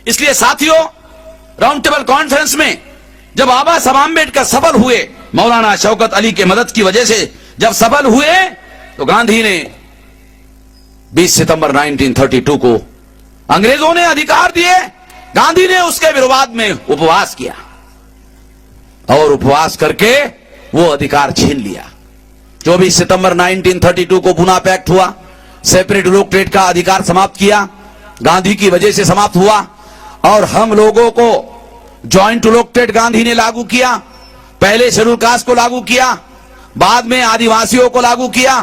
इसलिए साथियों, round table conference में जब बाबा साहब आंबेडकर सफल हुए, मौलाना शौकत अली के मदद की वजह से जब सफल हुए, तो गांधी ने 20 सितंबर 1932 को अंग्रेजों ने अधिकार दिए, गांधी ने उसके विरोध में उपवास किया और उपवास करके वो अधिकार छीन लिया। 24 सितंबर 1932 को पुना पैक्ट हुआ, सेपरेट इलेक्टोरेट का अधिकार समाप्त किया, गांधी की वजह से समाप्त हुआ। और हम लोगों को जॉइंट इलेक्टोरेट गांधी ने लागू किया, पहले शेड्यूल कास्ट को लागू किया, बाद में आदिवासियों को लागू किया।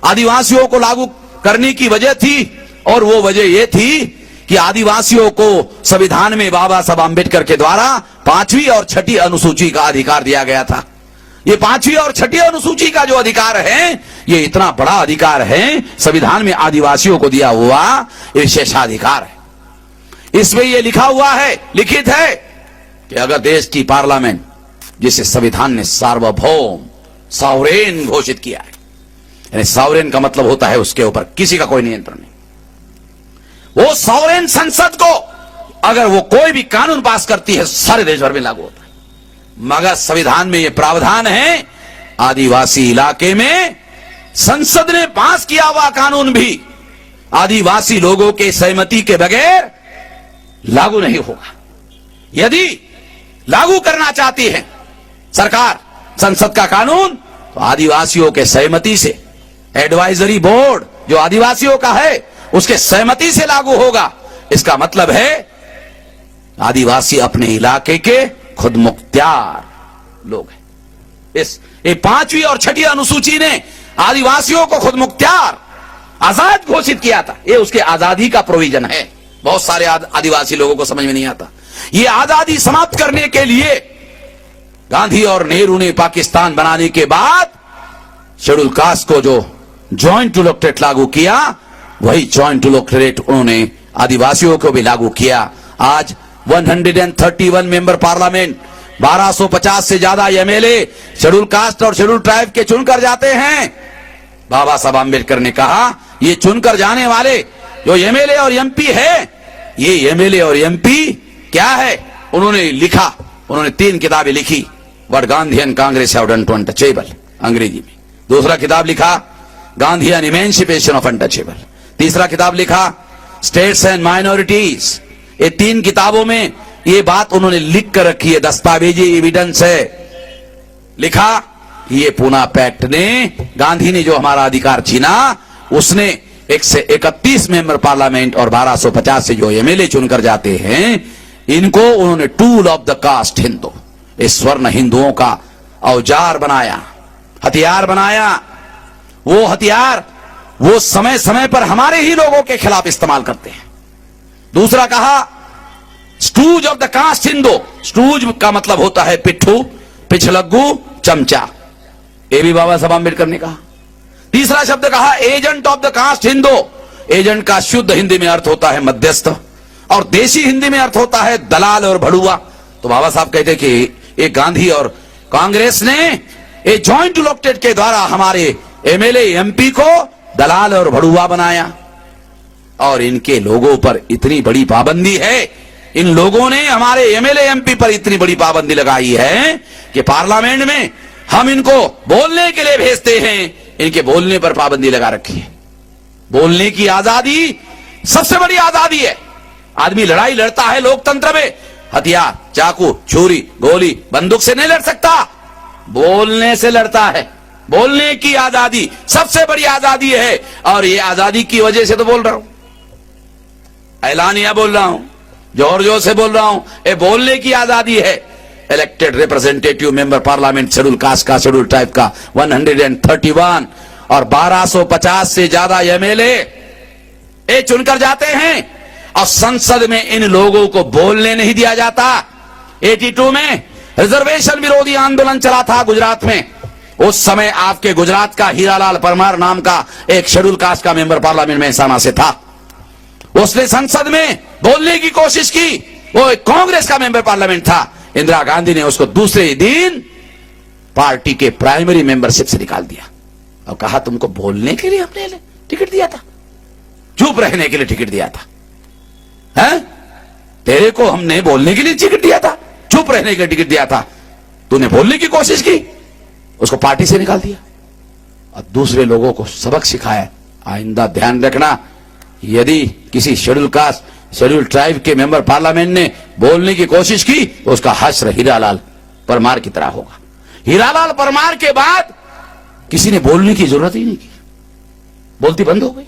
आदिवासियों को लागू करने की वजह थी, और वो वजह ये थी कि आदिवासियों को संविधान में बाबा साहब आंबेडकर के द्वारा 5वीं और 6ठी अनुसूची का अधिकार दिया गया था। ये 5वीं और 6ठी अनुसूची का जो अधिकार है, ये इतना बड़ा अधिकार है, संविधान में आदिवासियों को दिया हुआ विशेषाधिकार है। इसमें ये लिखा हुआ है, लिखित है कि अगर देश की पार्लियामेंट, जिसे संविधान ने सार्वभौम सॉवरेन घोषित किया है, यानी सॉवरेन का मतलब होता है उसके ऊपर किसी का कोई नियंत्रण नहीं, वो सॉवरेन संसद को अगर वो कोई भी कानून पास करती है, सारे देश भर में लागू होता है। मगर संविधान में ये प्रावधान है, आदिवासी इलाके में संसद ने पास किया हुआ कानून भी आदिवासी लोगों के सहमति के बगैर लागू नहीं होगा। यदि लागू करना चाहती है सरकार संसद का कानून, तो आदिवासियों के सहमति से, एडवाइजरी बोर्ड जो आदिवासियों का है उसके सहमति से लागू होगा। इसका मतलब है आदिवासी अपने इलाके के खुद मुख्तियार लोग हैं। इस 5वीं और 6ठी अनुसूची ने आदिवासियों को खुद मुख्तियार आजाद घोषित किया था। ये उसके आजादी का प्रोविजन है। बहुत सारे आदिवासी लोगों को समझ में नहीं आता। ये आजादी समाप्त करने के लिए गांधी और नेहरू ने पाकिस्तान बनाने के बाद शेड्यूल कास्ट को जो जॉइंट इलेक्टोरेट लागू किया, वही जॉइंट इलेक्टोरेट उन्होंने आदिवासियों को भी लागू किया। आज 131 मेंबर पार्लियामेंट, 1250 से ज्यादा एमएलए शेड्यूल कास्ट और शेड्यूल ट्राइब के चुनकर जाते हैं। बाबा साहब आंबेडकर ने कहा, ये चुनकर जाने वाले जो एमएलए और एमपी है, ये एमएलए और एमपी क्या है? उन्होंने लिखा, उन्होंने 3 किताबें लिखी, what Gandhi and Congress have done to untouchable, अंग्रेजी में। दूसरा किताब लिखा, Gandhi and emancipation of untouchable. तीसरा किताब लिखा, स्टेट्स एंड माइनॉरिटीज। ये 3 किताबों में ये बात उन्होंने लिख कर रखी है, दस्तावेजी एविडेंस है। लिखा, ये पूना पैक्ट ने, गांधी ने जो हमारा अधिकार छीना, उसने 131 मेंबर पार्लियामेंट और 1250 से जो एमएलए चुनकर जाते हैं, इनको उन्होंने tool of the caste Hindu, इस स्वर्ण हिंदुओं का औजार बनाया, हथियार बनाया। वो हथियार वो समय समय पर हमारे ही लोगों के खिलाफ इस्तेमाल करते हैं। दूसरा कहा, stooge of the caste Hindu. Stooge का मतलब होता है पिट्ठू, पिछलग्गू, चमचा। ये भी बाबा साहब आंबेडकर ने कहा। तीसरा शब्द कहा, agent of the caste Hindu. Agent का शुद्ध हिंदी में अर्थ होता है मध्यस्थ, और देशी हिंदी में अर्थ होता है दलाल और भड़ुआ। तो बाबा साहब कहते कि ये गांधी और कांग्रेस ने ये जॉइंट इलेक्टोरेट के द्वारा हमारे एमएलए एमपी को दलाल और भड़ुआ बनाया। और इनके लोगों पर इतनी बड़ी पाबंदी है, इन लोगों ने हमारे एमएलए एमपी पर इतनी बड़ी पाबंदी लगाई है कि पार्लियामेंट में हम इनको बोलने के लिए भेजते हैं, इनके बोलने पर पाबंदी लगा रखी है। बोलने की आजादी सबसे बड़ी आजादी है। आदमी लड़ाई लड़ता है लोकतंत्र में, हथियार, चाकू, छुरी, गोली, बंदूक से नहीं लड़ सकता, बोलने से लड़ता है। बोलने की आजादी सबसे बड़ी आजादी है, और ये आजादी की वजह से तो बोल रहा हूं, ऐलानिया बोल रहा हूं, जोर जोर से बोल रहा हूं, ये बोलने की आजादी है। Elected representative member parliament schedule caste का, शेड्यूल ट्राइब का 131 और 1250 से ज्यादा एमएलए ये चुनकर जाते हैं, और संसद में इन लोगों को बोलने नहीं दिया जाता। 82 में रिजर्वेशन विरोधी आंदोलन चला था गुजरात में। उस समय आपके गुजरात का हीरालाल परमार नाम का एक शेड्यूल कास्ट का मेंबर पार्लियामेंट मेहसाणा से था। उसने संसद में बोलने की कोशिश की, वो एक कांग्रेस का मेंबर पार्लियामेंट था। इंदिरा गांधी ने उसको दूसरे दिन पार्टी के प्राइमरी मेंबरशिप से निकाल दिया और कहा, तुमको बोलने के लिए हमने टिकट दिया था, चुप रहने के लिए टिकट दिया था, है? तेरे को हमने बोलने के लिए टिकट दिया था, चुप रहने का टिकट दिया था, तूने बोलने की कोशिश की, उसको पार्टी से निकाल दिया और दूसरे लोगों को सबक सिखाया। आइंदा ध्यान रखना, यदि किसी शेड्यूल कास्ट शेड्यूल ट्राइब के मेंबर पार्लियामेंट ने बोलने की कोशिश की तो उसका हश्र हीरालाल परमार की तरह होगा। हीरालाल परमार के बाद किसी ने बोलने की जरूरत ही नहीं की, बोलती बंद हो गई।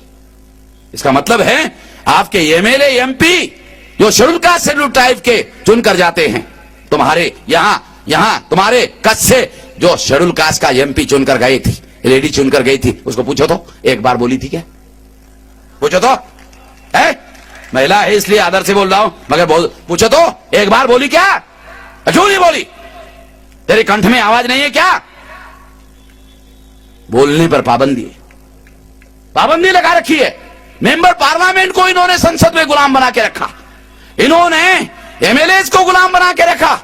इसका मतलब है आपके एमएलए एमपी जो शेड्यूल कास्ट शेड्यूल ट्राइब के चुन कर जाते हैं, तुम्हारे यहां तुम्हारे कच्छ से जो शेड्यूल कास्ट का एमपी चुनकर गई थी, लेडी चुनकर गई थी, उसको पूछो तो एक बार बोली थी क्या? पूछो तो, है महिला है इसलिए आदर से बोल रहा हूं, मगर पूछो तो एक बार बोली क्या? क्यों नहीं बोली? तेरे कंठ में आवाज नहीं है क्या? बोलने पर पाबंदी लगा रखी है। मेंबर पार्लियामेंट को इन्होंने संसद में गुलाम बना के रखा, इन्होंने एमएलए को गुलाम बना के रखा।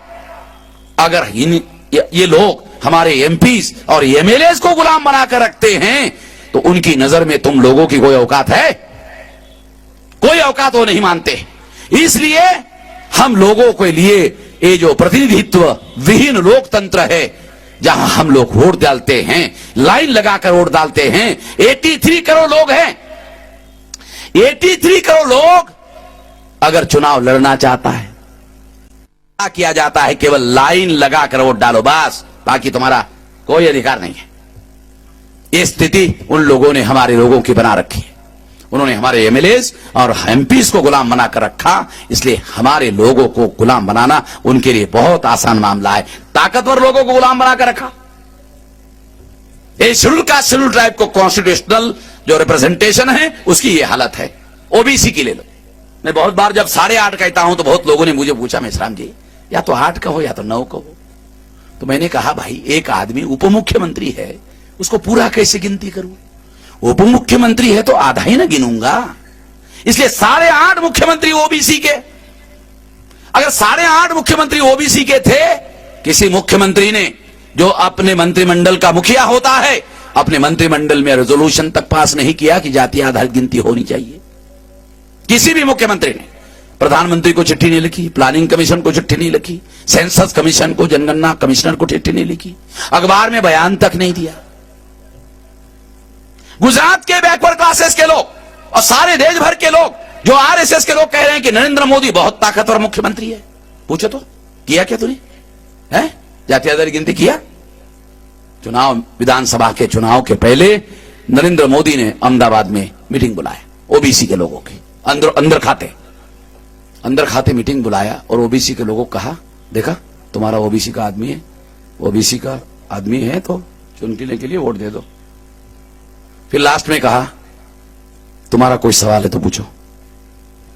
अगर ये लोग हमारे एमपीज और एमएलए को गुलाम बनाकर रखते हैं तो उनकी नजर में तुम लोगों की कोई औकात है? कोई औकात वो नहीं मानते। इसलिए हम लोगों के लिए ये जो प्रतिनिधित्व विहीन लोकतंत्र है, जहां हम लोग वोट डालते हैं, लाइन लगाकर वोट डालते हैं, 83 करोड़ लोग हैं, 83 करोड़ लोग अगर चुनाव लड़ना चाहता है, क्या किया जाता है? केवल लाइन लगाकर वोट डालो बस, बाकी तुम्हारा कोई अधिकार नहीं है। ये स्थिति उन लोगों ने हमारे लोगों की बना रखी है। उन्होंने हमारे एमएलए और एमपीज को गुलाम बनाकर रखा, इसलिए हमारे लोगों को गुलाम बनाना उनके लिए बहुत आसान मामला है। ताकतवर लोगों को गुलाम बनाकर रखा। ये शेड्यूल कास्ट शेड्यूल ट्राइब को कॉन्स्टिट्यूशनल जो रिप्रेजेंटेशन है उसकी ये हालत है। ओबीसी की ले लो। मैं बहुत बार जब 8.5 कहता हूं तो बहुत लोगों ने मुझे पूछा, मेश्राम जी या तो 8 कहो या तो 9 कहो। तो मैंने कहा भाई, एक आदमी उप मुख्यमंत्री है, उसको पूरा कैसे गिनती करूं? उप मुख्यमंत्री है तो आधा ही ना गिनूंगा, इसलिए 8.5 मुख्यमंत्री ओबीसी के। अगर 8.5 मुख्यमंत्री ओबीसी के थे, किसी मुख्यमंत्री ने जो अपने मंत्रिमंडल का मुखिया होता है, अपने मंत्रिमंडल में रेजोल्यूशन तक पास नहीं किया कि जाति आधारित गिनती होनी चाहिए। किसी भी मुख्यमंत्री ने प्रधानमंत्री को चिट्ठी नहीं लिखी, प्लानिंग कमीशन को चिट्ठी नहीं लिखी, सेंसस कमीशन को, जनगणना कमिश्नर को चिट्ठी नहीं लिखी, अखबार में बयान तक नहीं दिया। गुजरात के बैकवर्ड क्लासेस के लोग और सारे देश भर के लोग, जो आरएसएस के लोग कह रहे हैं कि नरेंद्र मोदी बहुत ताकतवर मुख्यमंत्री है। पूछो तो, किया क्या तूने? है जाति आधारित गिनती किया? चुनाव, विधानसभा के चुनाव के पहले नरेंद्र मोदी ने अहमदाबाद में मीटिंग बुलाया ओबीसी के लोगों की, अंदर खाते मीटिंग बुलाया और ओबीसी के लोगों को कहा, देखा तुम्हारा ओबीसी का आदमी है, ओबीसी का आदमी है तो चुनने के लिए वोट दे दो। फिर लास्ट में कहा, तुम्हारा कोई सवाल है तो पूछो।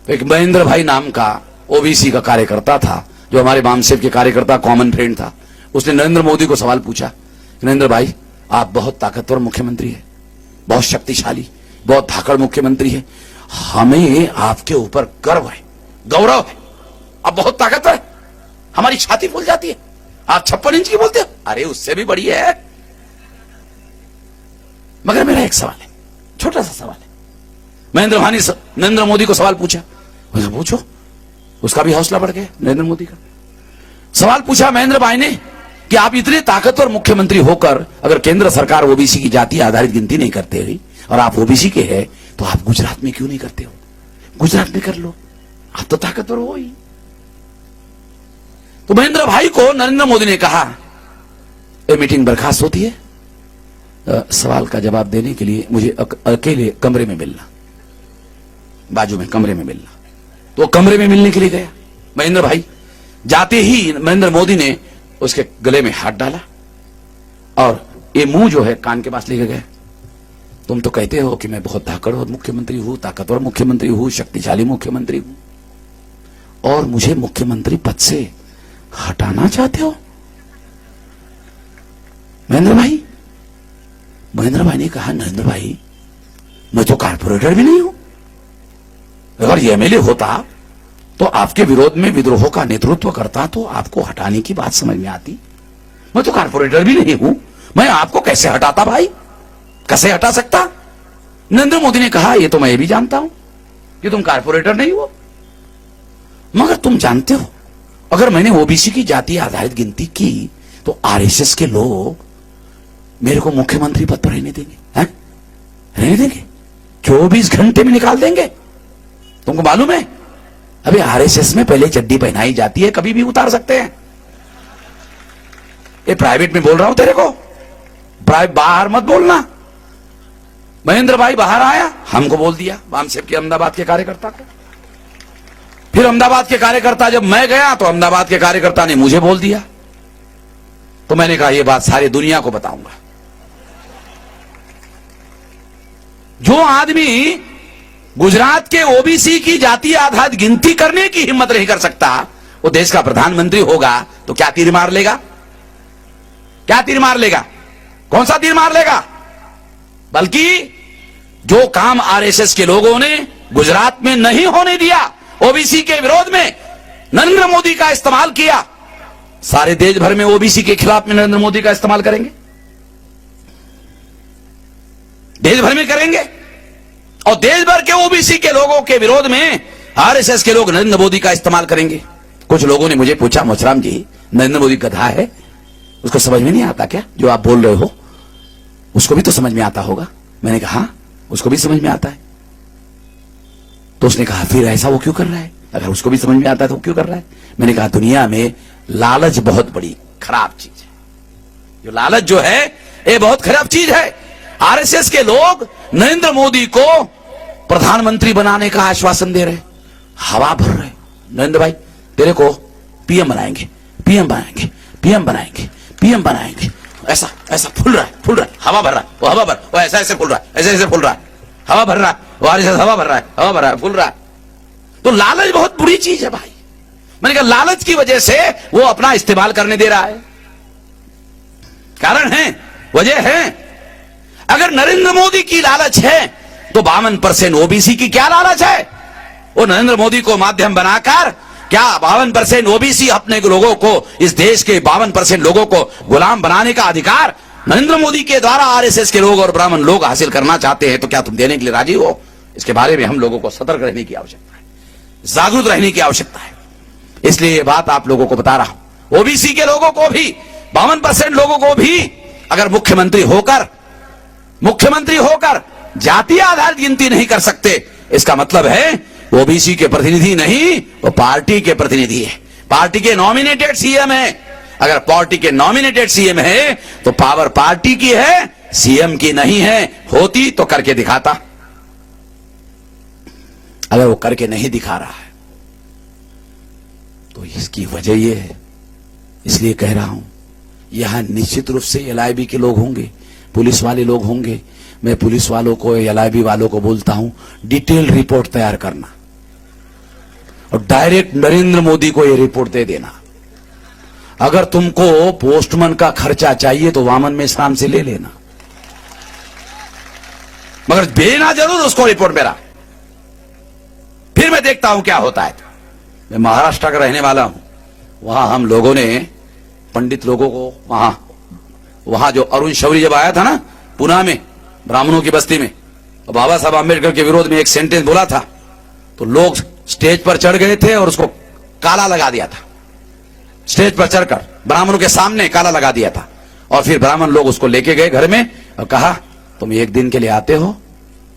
एक महेंद्र भाई नाम का ओबीसी का कार्यकर्ता था, जो हमारे बामसेव के कार्यकर्ता कॉमन फ्रेंड था, उसने नरेंद्र मोदी को सवाल पूछा, नरेंद्र भाई आप बहुत ताकतवर मुख्यमंत्री है, बहुत शक्तिशाली, बहुत धाकड़ मुख्यमंत्री है, हमें आपके ऊपर गर्व है, गौरव है, आप बहुत ताकतवर, हमारी छाती फूल जाती है, आप 56 इंच की बोलते हो। अरे उससे भी बड़ी है। मगर मेरा एक सवाल है, छोटा सा सवाल है। महेंद्र भाई ने नरेंद्र मोदी को सवाल पूछा, पूछो। उसका भी हौसला बढ़ गया। नरेंद्र मोदी का सवाल पूछा महेंद्र भाई ने कि आप इतने ताकतवर मुख्यमंत्री होकर अगर केंद्र सरकार ओबीसी की जाति आधारित गिनती नहीं करते हुई और आप ओबीसी के हैं, तो आप गुजरात में क्यों नहीं करते हो? गुजरात में कर लो, आप तो ताकतवर हो ही। तो महेंद्र भाई को नरेंद्र मोदी ने कहा, ये मीटिंग बर्खास्त होती है, सवाल का जवाब देने के लिए मुझे अकेले कमरे में मिलना, बाजू में कमरे में मिलना। तो कमरे में मिलने के लिए गया महेंद्र भाई। जाते ही नरेंद्र मोदी ने उसके गले में हाथ डाला और ये मुंह जो है कान के पास लेके गए। तुम तो कहते हो कि मैं बहुत धाकड़ मुख्यमंत्री हूं, ताकतवर मुख्यमंत्री हूं, शक्तिशाली मुख्यमंत्री हूं, और मुझे मुख्यमंत्री पद से हटाना चाहते हो? महेंद्र भाई ने कहा, नरेंद्र भाई मैं तो कारपोरेटर भी नहीं हूं, अगर एमएलए होता तो आपके विरोध में विद्रोह का नेतृत्व करता तो आपको हटाने की बात समझ में आती। मैं तो कारपोरेटर भी नहीं हूं, मैं आपको कैसे हटाता भाई, कैसे हटा सकता? नरेंद्र मोदी ने कहा, ये तो मैं भी जानता हूं कि तुम कारपोरेटर नहीं हो मगर तुम जानते हो, अगर मैंने ओबीसी की जाति आधारित गिनती की तो आरएसएस के लोग मेरे को मुख्यमंत्री पद पर रहने देंगे? हैं? रहने देंगे? 24 घंटे में निकाल देंगे। तुमको मालूम है अभी आरएसएस में पहले चड्डी पहनाई जाती है, कभी भी उतार सकते हैं। ये प्राइवेट में बोल रहा हूं तेरे को, बाहर मत बोलना। महेंद्र भाई बाहर आया, हमको बोल दिया वामसेप के अहमदाबाद के कार्यकर्ता को। फिर अहमदाबाद के कार्यकर्ता, जब मैं गया तो अहमदाबाद के कार्यकर्ता ने मुझे बोल दिया। तो मैंने कहा यह बात सारी दुनिया को बताऊंगा। जो आदमी गुजरात के ओबीसी की जातीय आधारित गिनती करने की हिम्मत नहीं कर सकता, वो देश का प्रधानमंत्री होगा तो क्या तीर मार लेगा? क्या तीर मार लेगा? कौन सा तीर मार लेगा? बल्कि जो काम आरएसएस के लोगों ने गुजरात में नहीं होने दिया, ओबीसी के विरोध में नरेंद्र मोदी का इस्तेमाल किया, सारे देश भर में ओबीसी के खिलाफ में नरेंद्र मोदी का इस्तेमाल करेंगे, देश भर में करेंगे। और देश भर के ओबीसी के लोगों के विरोध में आरएसएस के लोग नरेंद्र मोदी का इस्तेमाल करेंगे। कुछ लोगों ने मुझे पूछा, मोचराम जी नरेंद्र मोदी गधा है, उसको समझ में नहीं आता क्या जो आप बोल रहे हो? उसको भी तो समझ में आता होगा। मैंने कहा हाँ, उसको भी समझ में आता है। तो उसने कहा फिर ऐसा वो क्यों कर रहा है? अगर उसको भी समझ में आता है तो वो क्यों कर रहा है? मैंने कहा दुनिया में लालच बहुत बड़ी खराब चीज है। जो लालच जो है ये बहुत खराब चीज है। आरएसएस के लोग नरेंद्र मोदी को प्रधानमंत्री बनाने का आश्वासन दे रहे, हवा भर रहे। नरेंद्र भाई तेरे को पीएम बनाएंगे, पीएम बनाएंगे, पीएम बनाएंगे, पीएम बनाएंगे। ऐसा ऐसा फूल रहा है, हवा भर रहा है, वो हवा भर, वो ऐसा ऐसे फूल रहा है, ऐसे ऐसे फूल रहा है, हवा भर रहा है, वो आरएसएस हवा भर रहा है, हवा भर रहा है, फूल रहा है। तो लालच बहुत बुरी चीज है भाई। मैंने कहा लालच की वजह से वो अपना इस्तेमाल करने दे रहा है। कारण है, वजह है। अगर नरेंद्र मोदी की लालच है तो 52% ओबीसी की क्या लालच है? वो नरेंद्र मोदी को माध्यम बनाकर क्या 52% ओबीसी अपने लोगों को, इस देश के 52% लोगों को गुलाम बनाने का अधिकार नरेंद्र मोदी के द्वारा आरएसएस के लोग और ब्राह्मण लोग हासिल करना चाहते हैं, तो क्या तुम देने के लिए राजी हो? इसके बारे में हम लोगों को सतर्क रहने की आवश्यकता है, जागरूक रहने की आवश्यकता है। इसलिए ये बात आप लोगों को बता रहा हूं। ओबीसी के लोगों को भी, 52% लोगों को भी अगर मुख्यमंत्री होकर जातीय आधारित गिनती नहीं कर सकते, इसका मतलब है ओबीसी के प्रतिनिधि नहीं, वो पार्टी के प्रतिनिधि है, पार्टी के नॉमिनेटेड सीएम है। अगर पार्टी के नॉमिनेटेड सीएम है तो पावर पार्टी की है, सीएम की नहीं है। होती तो करके दिखाता। अगर वो करके नहीं दिखा रहा है तो इसकी वजह यह है। इसलिए कह रहा हूं, यहां निश्चित रूप से एलआईबी के लोग होंगे, पुलिस वाले लोग होंगे। मैं पुलिस वालों को, एलआईबी वालों को बोलता हूं, डिटेल रिपोर्ट तैयार करना और डायरेक्ट नरेंद्र मोदी को यह रिपोर्ट दे देना। अगर तुमको पोस्टमैन का खर्चा चाहिए तो वामन मेश्राम से ले लेना, मगर भेजना जरूर उसको रिपोर्ट मेरा। फिर मैं देखता हूं क्या होता है। मैं महाराष्ट्र का रहने वाला हूं, वहां हम लोगों ने पंडित लोगों को, वहां जो अरुण शौरी जब आया था ना पुणे में, ब्राह्मणों की बस्ती में, तो बाबा साहब आंबेडकर के विरोध में एक सेंटेंस बोला था, तो लोग स्टेज पर चढ़ गए थे और उसको काला लगा दिया था। स्टेज पर चढ़कर ब्राह्मणों के सामने काला लगा दिया था। और फिर ब्राह्मण लोग उसको लेके गए घर में और कहा तुम एक दिन के लिए आते हो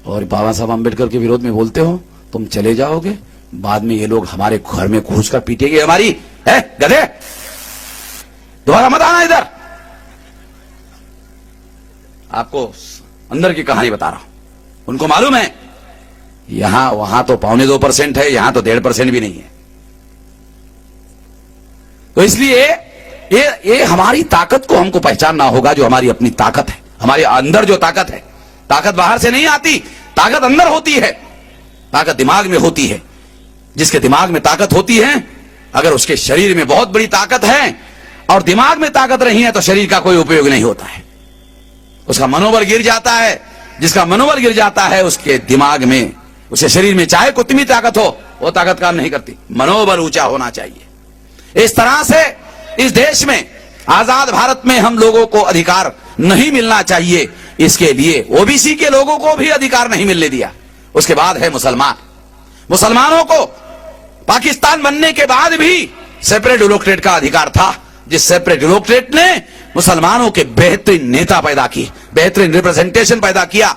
और बाबा साहब आंबेडकर के विरोध में बोलते हो, तुम चले जाओगे, बाद में ये लोग हमारे घर में घुसकर पीटेंगे हमारी, है गधे, दोबारा मत आना इधर। आपको अंदर की कहानी बता रहा हूं। उनको मालूम है वहां तो 2.25% है, यहां तो 1.5% भी नहीं है। तो इसलिए ये हमारी ताकत को हमको पहचानना होगा, जो हमारी अपनी ताकत है, हमारे अंदर जो ताकत है। ताकत बाहर से नहीं आती, ताकत अंदर होती है, ताकत दिमाग में होती है। जिसके दिमाग में ताकत होती है, अगर उसके शरीर में बहुत बड़ी ताकत है और दिमाग में ताकत नहीं है तो शरीर का कोई उपयोग नहीं होता है, उसका मनोबल गिर जाता है। जिसका मनोबल गिर जाता है उसके दिमाग में, उसके शरीर में चाहे कितनी ताकत हो, वो ताकत काम नहीं करती। मनोबल ऊंचा होना चाहिए। इस तरह से इस देश में, आजाद भारत में हम लोगों को अधिकार नहीं मिलना चाहिए। इसके लिए ओबीसी के लोगों को भी अधिकार नहीं मिलने दिया। उसके बाद है मुसलमान। मुसलमानों को पाकिस्तान बनने के बाद भी सेपरेट इलेक्टोरेट का अधिकार था, जिस सेपरेट इलेक्टोरेट ने मुसलमानों के बेहतरीन नेता पैदा किए, बेहतरीन रिप्रेजेंटेशन पैदा किया।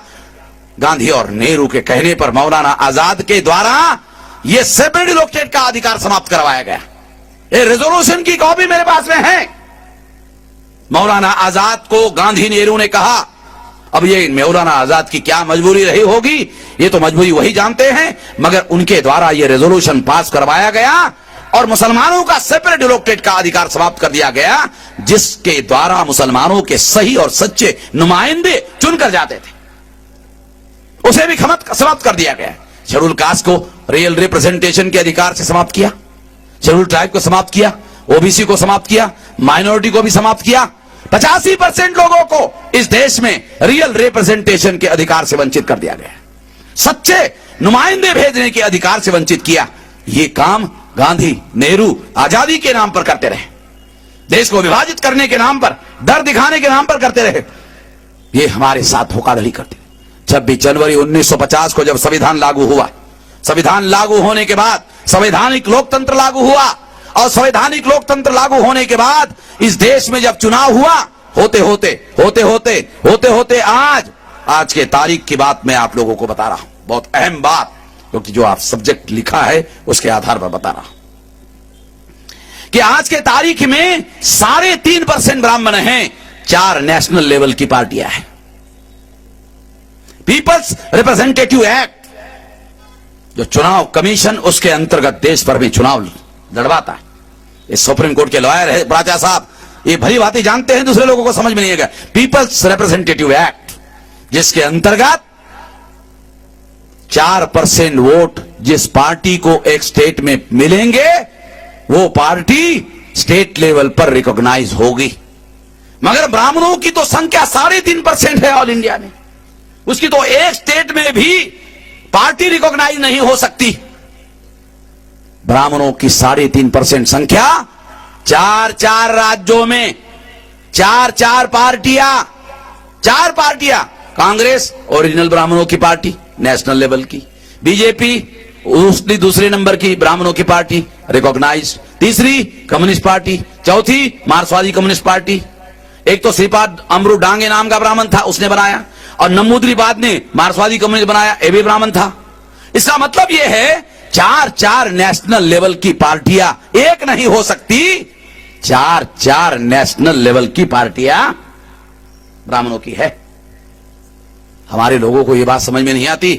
गांधी और नेहरू के कहने पर मौलाना आजाद के द्वारा यह सेपरेट इलेक्टोरेट का अधिकार समाप्त करवाया गया। ये रेजोल्यूशन की कॉपी मेरे पास में है। मौलाना आजाद को गांधी नेहरू ने कहा, अब ये मौलाना आजाद की क्या मजबूरी रही होगी, ये तो मजबूरी वही जानते हैं, मगर उनके द्वारा ये रेजोल्यूशन पास करवाया गया और मुसलमानों का सेपरेट इलेक्टोरेट का अधिकार समाप्त कर दिया गया, जिसके द्वारा मुसलमानों के सही और सच्चे नुमाइंदे चुनकर जाते थे, उसे भी समाप्त कर दिया गया। शेड्यूल कास्ट को रियल रिप्रेजेंटेशन के अधिकार से समाप्त किया, शेड्यूल ट्राइब को समाप्त किया, ओबीसी को समाप्त किया, माइनॉरिटी को भी समाप्त किया। 85% लोगों को इस देश में रियल रिप्रेजेंटेशन के अधिकार से वंचित कर दिया गया, सच्चे नुमाइंदे भेजने के अधिकार से वंचित किया। यह काम गांधी नेहरू आजादी के नाम पर करते रहे, देश को विभाजित करने के नाम पर, डर दिखाने के नाम पर करते रहे। ये हमारे साथ धोखाधड़ी करते। 26 जनवरी 1950 को जब संविधान लागू हुआ, संविधान लागू होने के बाद संवैधानिक लोकतंत्र लागू हुआ, और संवैधानिक लोकतंत्र लागू होने के बाद इस देश में जब चुनाव हुआ, होते होते आज के तारीख की बात मैं आप लोगों को बता रहा हूं, बहुत अहम बात, क्योंकि जो आप सब्जेक्ट लिखा है उसके आधार पर बता रहा हूं कि आज के तारीख में 3.5% ब्राह्मण हैं, 4 नेशनल लेवल की पार्टियां हैं। पीपल्स रिप्रेजेंटेटिव एक्ट, जो चुनाव कमीशन उसके अंतर्गत देश भर में चुनाव लड़वाता है। ये सुप्रीम कोर्ट के लॉयर है राजा साहब, ये भली बातें जानते हैं, दूसरे लोगों को समझ में नहीं आएगा। पीपल्स रिप्रेजेंटेटिव एक्ट, जिसके अंतर्गत 4% वोट जिस पार्टी को एक स्टेट में मिलेंगे, वो पार्टी स्टेट लेवल पर रिकॉग्नाइज होगी। मगर ब्राह्मणों की तो संख्या 3.5% है ऑल इंडिया में, उसकी तो एक स्टेट में भी पार्टी रिकॉग्नाइज नहीं हो सकती। ब्राह्मणों की 3.5% संख्या, 4 राज्यों में 4 पार्टियां, कांग्रेस ओरिजिनल ब्राह्मणों की पार्टी नेशनल लेवल की, बीजेपी दूसरे नंबर की ब्राह्मणों की पार्टी रिकॉग्नाइज, तीसरी कम्युनिस्ट पार्टी, चौथी मार्क्सवादी कम्युनिस्ट पार्टी। एक तो श्रीपाद अमरू डांगे नाम का ब्राह्मण था, उसने बनाया, और नमूद्रीपाद ने मार्क्सवादी कम्युनिस्ट बनाया, ये भी ब्राह्मण था। इसका मतलब यह है 4 नेशनल लेवल की पार्टियां एक नहीं हो सकती, 4 नेशनल लेवल की पार्टियां ब्राह्मणों की है। हमारे लोगों को यह बात समझ में नहीं आती,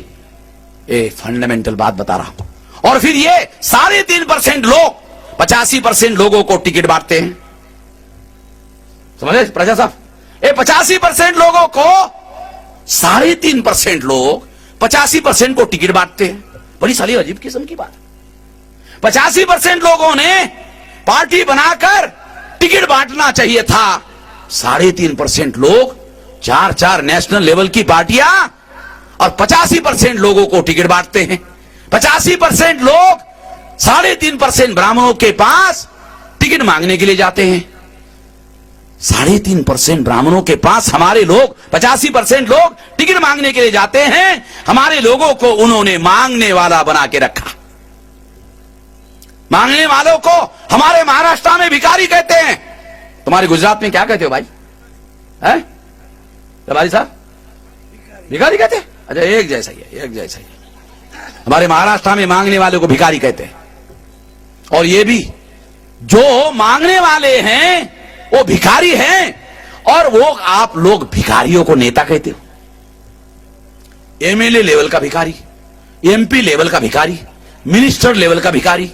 ये फंडामेंटल बात बता रहा हूं। और फिर ये 3.5% लोग 85% लोगों को टिकट बांटते हैं, समझे प्रजा साहब? ये 85% लोगों को 3.5% लोग 85% को टिकट बांटते हैं। बड़ी साली अजीब किस्म की बात। 85% लोगों ने पार्टी बनाकर टिकट बांटना चाहिए था, 3.5% लोग 4 नेशनल लेवल की पार्टियां और 85% लोगों को टिकट बांटते हैं। 85% लोग 3.5% ब्राह्मणों के पास टिकट मांगने के लिए जाते हैं। 3.5% ब्राह्मणों के पास हमारे लोग 85% लोग टिकट मांगने के लिए जाते हैं। हमारे लोगों को उन्होंने मांगने वाला बना के रखा। मांगने वालों को हमारे महाराष्ट्र में भिखारी कहते हैं। तुम्हारे गुजरात में क्या कहते हो भाई? है भाई साहब, भिखारी कहते हैं? अच्छा, एक जैसा ही है, एक जैसा ही है। हमारे महाराष्ट्र में मांगने वाले को भिखारी कहते हैं। और ये भी जो मांगने वाले हैं वो भिखारी हैं, और वो आप लोग भिखारियों को नेता कहते हो। एमएलए लेवल का भिखारी, एमपी लेवल का भिखारी, मिनिस्टर लेवल का भिखारी।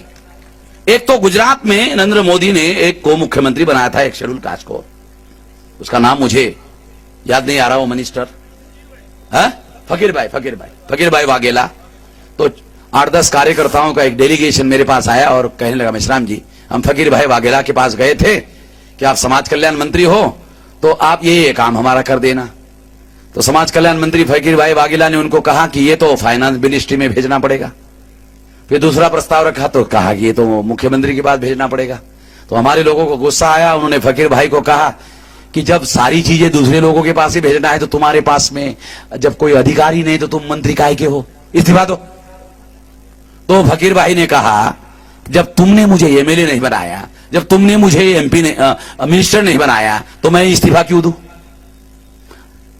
एक तो गुजरात में नरेंद्र मोदी ने एक को मुख्यमंत्री बनाया था, एक शेड्यूल कास्ट को, उसका नाम मुझे याद नहीं आ रहा, वो मिनिस्टर फकीर भाई वाघेला। तो 8-10 कार्यकर्ताओं का एक डेलीगेशन मेरे पास आया और कहने लगा, मिश्राम जी, हम फकीर भाई वाघेला के पास गए थे कि आप समाज कल्याण मंत्री हो, तो आप ये काम हमारा कर देना। तो समाज कल्याण मंत्री फकीर भाई वाघेला ने उनको कहा कि ये तो फाइनेंस मिनिस्ट्री में भेजना पड़ेगा। फिर दूसरा प्रस्ताव रखा तो कहा कि ये तो मुख्यमंत्री के पास भेजना पड़ेगा। तो हमारे लोगों को गुस्सा आया, उन्होंने फकीर भाई को कहा कि जब सारी चीजें दूसरे लोगों के पास ही भेजना है तो तुम्हारे पास में जब कोई अधिकार ही नहीं तो तुम मंत्री काहे के हो, इस्तीफा दो। तो फकीर भाई ने कहा जब तुमने मुझे एमएलए नहीं बनाया, जब तुमने मुझे एमपी मिनिस्टर नहीं बनाया, तो मैं इस्तीफा क्यों दूं?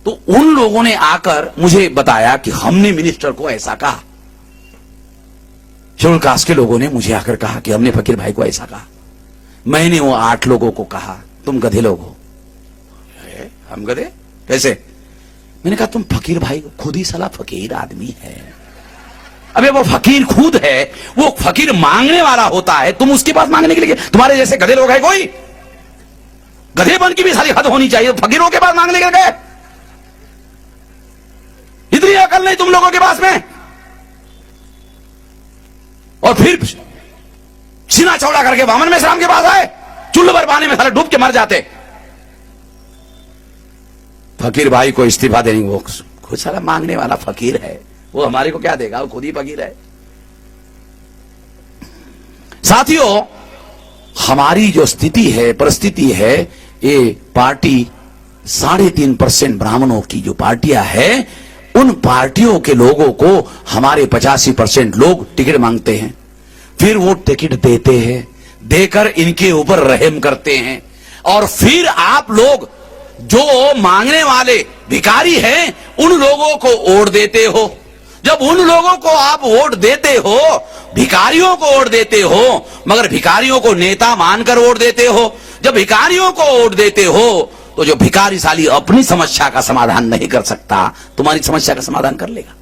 तो उन लोगों ने आकर मुझे बताया कि हमने मिनिस्टर को ऐसा कहा, शेड्यूल कास्ट के लोगों ने मुझे आकर कहा कि हमने फकीर भाई को ऐसा कहा। मैंने वो 8 लोगों को कहा तुम गधे लोग हो। हम गधे कैसे? मैंने कहा तुम फकीर भाई खुद ही साला फकीर आदमी है। अबे वो फकीर खुद है, वो फकीर मांगने वाला होता है, तुम उसके पास मांगने के लिए तुम्हारे जैसे गधे लोग हैं? कोई गधेपन की भी सारी हद होनी चाहिए। फकीरों के पास मांगने के लिए इतनी अकल नहीं तुम लोगों के पास में। और फिर सीना चौड़ा करके वामन में श्राम के पास आए, चुल्लू भर पानी में साले डूब के मर जाते। फकीर भाई को इस्तीफा देने, वो खुद साला मांगने वाला फकीर है, वो हमारे को क्या देगा? वो खुद ही फकीर है। साथियों, हमारी जो स्थिति है, परिस्थिति है, ये पार्टी 3.5% ब्राह्मणों की जो पार्टियां हैं, उन पार्टियों के लोगों को हमारे 85% लोग टिकट मांगते हैं, फिर वो टिकट देते हैं, देकर इनके ऊपर रहम करते हैं, और फिर आप लोग जो मांगने वाले भिखारी हैं उन लोगों को वोट देते हो। जब उन लोगों को आप वोट देते हो, भिखारियों को वोट देते हो, मगर भिखारियों को नेता मानकर वोट देते हो, जब भिखारियों को वोट देते हो तो जो भिखारी साली अपनी समस्या का समाधान नहीं कर सकता, तुम्हारी समस्या का समाधान कर लेगा?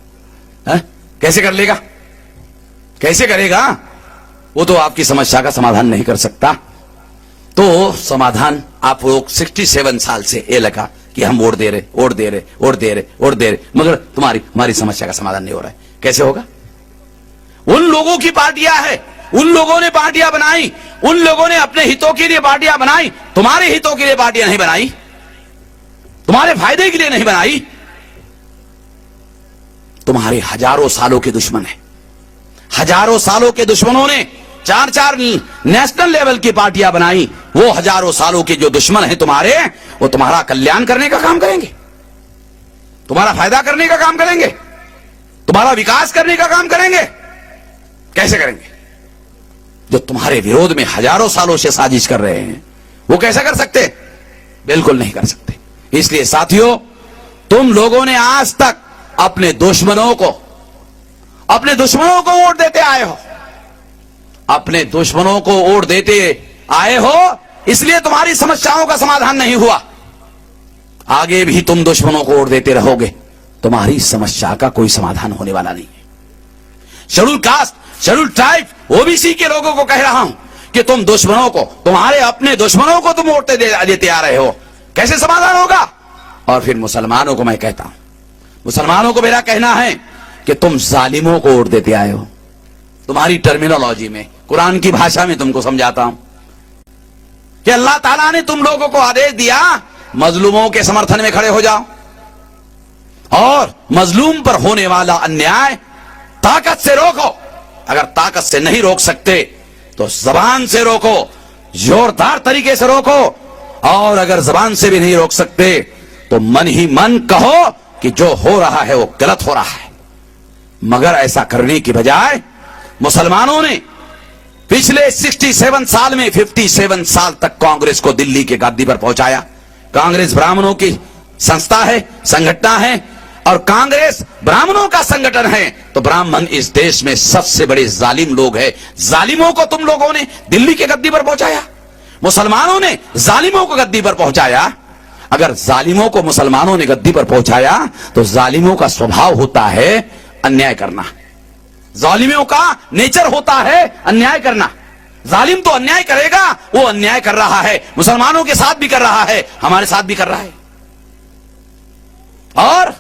है? कैसे कर लेगा? कैसे करेगा? वो तो आपकी समस्या का समाधान नहीं कर सकता। तो समाधान आप लोग 67 साल से ये लगा कि हम वोट दे रहे, वोट दे रहे, वोट दे रहे, वोट दे रहे, मगर हमारी समस्या का समाधान नहीं हो रहा है। कैसे होगा? उन लोगों की पार्टियां है, उन लोगों ने पार्टियां बनाई, उन लोगों ने अपने हितों के लिए पार्टियां बनाई, तुम्हारे हितों के लिए पार्टियां नहीं बनाई, तुम्हारे फायदे के लिए नहीं बनाई। तुम्हारे हजारों सालों के दुश्मन है, हजारों सालों के दुश्मनों ने 4 नेशनल लेवल की पार्टियां बनाई। वो हजारों सालों के जो दुश्मन हैं तुम्हारे, वो तुम्हारा कल्याण करने का काम करेंगे, तुम्हारा फायदा करने का काम करेंगे, तुम्हारा विकास करने का काम करेंगे। कैसे करेंगे? जो तुम्हारे विरोध में हजारों सालों से साजिश कर रहे हैं, वो कैसे कर सकते? बिल्कुल नहीं कर सकते। इसलिए साथियों, तुम लोगों ने आज तक अपने दुश्मनों को वोट देते आए हो, अपने दुश्मनों को वोट देते आए हो, इसलिए तुम्हारी समस्याओं का समाधान नहीं हुआ। आगे भी तुम दुश्मनों को वोट देते रहोगे, तुम्हारी समस्या का कोई समाधान होने वाला नहीं है। Schedule caste, schedule tribe, OBC के लोगों को कह रहा हूं कि तुम दुश्मनों को, तुम्हारे अपने दुश्मनों को तुम वोट देते आ रहे हो, कैसे समाधान होगा? और फिर मुसलमानों को मैं कहता हूं, मुसलमानों को मेरा कहना है कि तुम जालिमों को वोट देते आए हो। तुम्हारी टर्मिनोलॉजी में, कुरान की भाषा में तुमको समझाता हूं कि अल्लाह ताला ने तुम लोगों को आदेश दिया, मजलूमों के समर्थन में खड़े हो जाओ, और मजलूम पर होने वाला अन्याय ताकत से रोको। अगर ताकत से नहीं रोक सकते तो जबान से रोको, जोरदार तरीके से रोको, और अगर जबान से भी नहीं रोक सकते तो मन ही मन कहो कि जो हो रहा है वो गलत हो रहा है। मगर ऐसा करने की बजाय मुसलमानों ने पिछले 67 साल में 57 साल तक कांग्रेस को दिल्ली के गद्दी पर पहुंचाया। कांग्रेस ब्राह्मणों की संस्था है, संगठन है, और कांग्रेस ब्राह्मणों का संगठन है, तो ब्राह्मण इस देश में सबसे बड़े जालिम लोग हैं। जालिमों को तुम लोगों ने दिल्ली के गद्दी पर पहुंचाया, मुसलमानों ने जालिमों को गद्दी पर पहुंचाया। अगर जालिमों को मुसलमानों ने गद्दी पर पहुंचाया तो जालिमों का स्वभाव होता है अन्याय करना, जालिमों का नेचर होता है अन्याय करना। जालिम तो अन्याय करेगा, वो अन्याय कर रहा है, मुसलमानों के साथ भी कर रहा है, हमारे साथ भी कर रहा है। और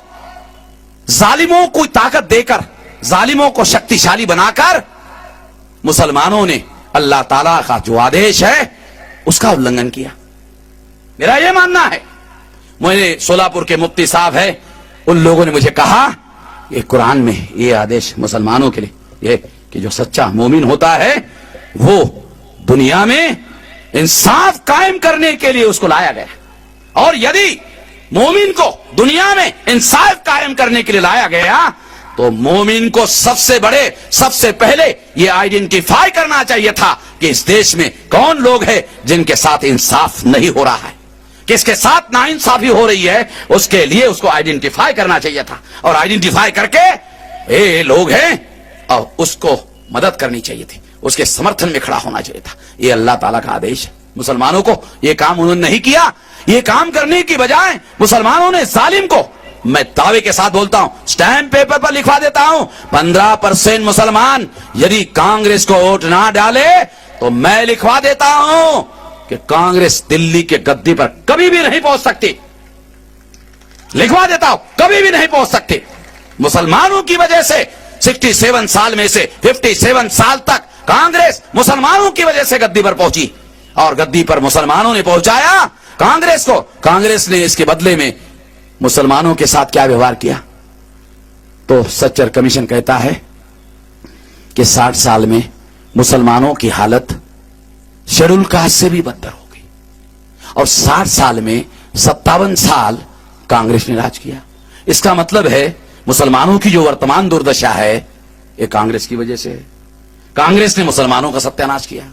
जालिमों को ताकत देकर, जालिमों को शक्तिशाली बनाकर मुसलमानों ने अल्लाह ताला का जो आदेश है उसका उल्लंघन किया। मेरा यह मानना है, मुझे सोलापुर के मुफ्ती साहब है, उन लोगों ने मुझे कहा ये कुरान में ये आदेश मुसलमानों के लिए ये कि जो सच्चा मोमिन होता है वो दुनिया में इंसाफ कायम करने के लिए उसको लाया गया, और यदि मोमिन को दुनिया में इंसाफ कायम करने के लिए लाया गया तो मोमिन को सबसे पहले ये आइडेंटिफाई करना चाहिए था कि इस देश में कौन लोग हैं जिनके साथ इंसाफ नहीं हो रहा है, किसके साथ नाइंसाफी हो रही है, उसके लिए उसको आइडेंटिफाई करना चाहिए था। और आइडेंटिफाई करके ये लोग हैं और उसको मदद करनी चाहिए थी, उसके समर्थन में खड़ा होना चाहिए था। ये अल्लाह ताला का आदेश है। मुसलमानों को ये काम उन्होंने नहीं किया। ये काम करने की बजाय मुसलमानों ने जालिम को, मैं दावे के साथ बोलता हूं, स्टैंप पेपर पर लिखवा देता हूं, 15% मुसलमान यदि कांग्रेस को वोट ना डाले तो मैं लिखवा देता हूं कि कांग्रेस दिल्ली के गद्दी पर कभी भी नहीं पहुंच सकती। लिखवा देता हूं, कभी भी नहीं पहुंच सकती। मुसलमानों की वजह से 67 साल में से 57 साल तक कांग्रेस मुसलमानों की वजह से गद्दी पर पहुंची, और गद्दी पर मुसलमानों ने पहुंचाया कांग्रेस को। कांग्रेस ने इसके बदले में मुसलमानों के साथ क्या व्यवहार किया? तो सच्चर कमीशन कहता है कि 60 साल में मुसलमानों की हालत शेड्यूल कास्ट से भी बदतर हो गई, और 60 साल में 57 साल कांग्रेस ने राज किया। इसका मतलब है मुसलमानों की जो वर्तमान दुर्दशा है ये कांग्रेस की वजह से है। कांग्रेस ने मुसलमानों का सत्यानाश किया।